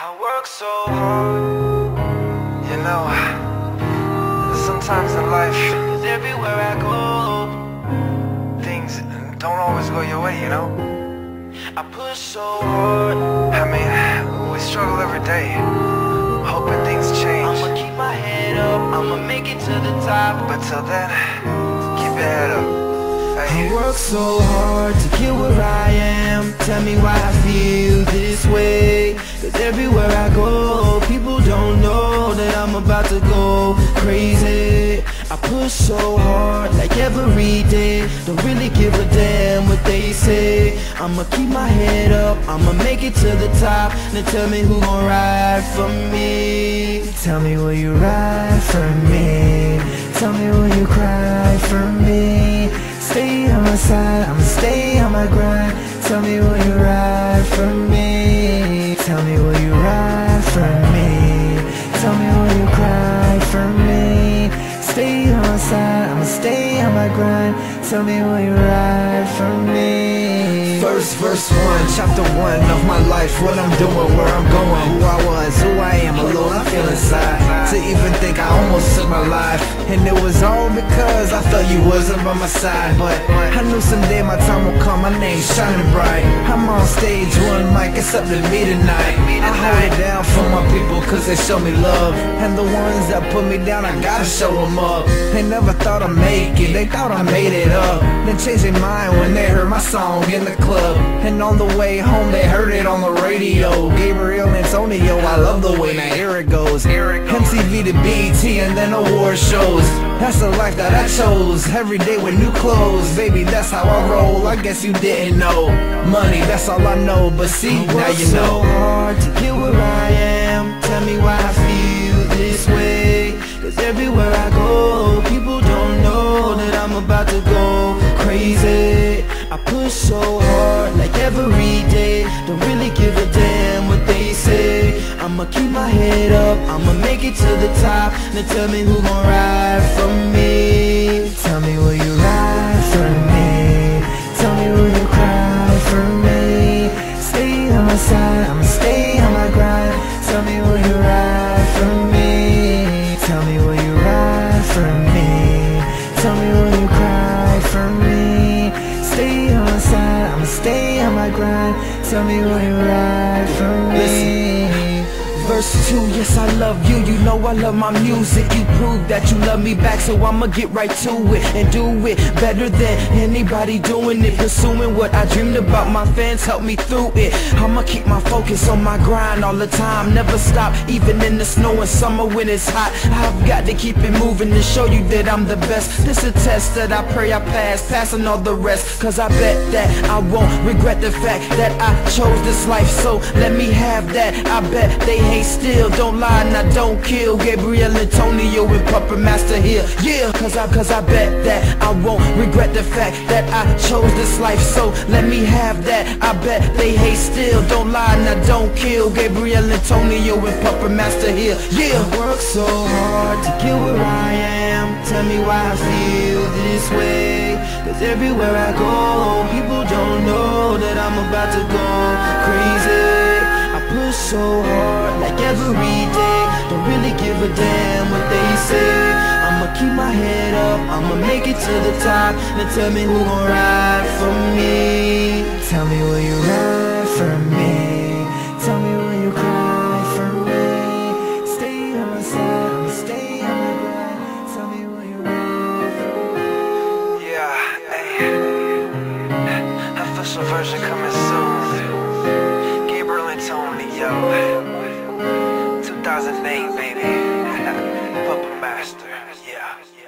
I work so hard, you know. Sometimes in life, 'cause everywhere I go, things don't always go your way, you know. I push so hard. I mean, we struggle every day, hoping things change. I'ma keep my head up, I'ma make it to the top. But till then, keep your head up. Hey. I work so hard to get where I am. Tell me why I feel this way. 'Cause everywhere I go, people don't know that I'm about to go crazy. I push so hard like every day. Don't really give a damn what they say. I'ma keep my head up, I'ma make it to the top. Now tell me who gon' ride for me. Tell me will you ride for me. Tell me will you cry for me. Stay on my side, I'ma stay on my grind. Tell me will you ride for me. Tell me will you ride for me. Tell me will you cry for me. Stay on my side, I'ma stay on my grind. Tell me will you ride for me. Verse 1, chapter 1 of my life. What I'm doing, where I'm going, who I was, who I am, alone I feel inside. To even think I almost took my life. And it was all because I thought you wasn't by my side. But I knew someday my time will come, my name's shining bright. I'm on stage, one mic, it's up to me tonight. I hold it down for my people cause they show me love. And the ones that put me down, I gotta show them up. They never thought I'd make it, they thought I made it up. Then changed their mind when they heard my song in the club. And on the way home they heard it on the radio. Gabriel Antonio, I love the way, now here it goes. MTV to BET and then award shows. That's the life that I chose, every day with new clothes. Baby, that's how I roll, I guess you didn't know. Money, that's all I know, but see, now you know. I work so hard to get where I am. Tell me why I feel this way. 'Cause everywhere I go, people don't know that I'm about to go crazy. I push so hard like every day. Don't really give a damn what they say. I'ma keep my head up, I'ma make it to the top. Now tell me who gon' ride for me. Tell me will you ride for me. Tell me will you cry for me. Stay on my side, I'ma stay on my grind. Tell me will you ride for me. Tell me will you ride for me. Tell me will you cry for me. Stay on my side, I'ma stay on my grind. Tell me will you ride for me. Listen. Verse 2, yes I love you, you know I love my music. You prove that you love me back, so I'ma get right to it. And do it better than anybody doing it. Pursuing what I dreamed about, my fans help me through it. I'ma keep my focus on my grind all the time. Never stop, even in the snow and summer when it's hot. I've got to keep it moving to show you that I'm the best. This a test that I pray I pass, passing all the rest. Cause I bet that I won't regret the fact that I chose this life, so let me have that. I bet they hate still, don't lie and I don't kill. Gabriel Antonio and Puppet Master here, yeah. Cause I bet that I won't regret the fact that I chose this life, so let me have that. I bet they hate still, don't lie and I don't kill. Gabriel Antonio and Puppet Master here, yeah. I work so hard to get where I am. Tell me why I feel this way. 'Cause everywhere I go, people don't know that I'm about to go crazy. I push so hard like every day. Don't really give a damn what they say. I'ma keep my head up, I'ma make it to the top. Now tell me who gon' ride for me. Tell me will you ride for me. Tell me will you cry for me. Stay on my side, I'ma stay on my grind. Tell me will you ride for me. Yeah, hey. Official version coming soon. Antonio, 2008, baby. Puppet Master, yeah.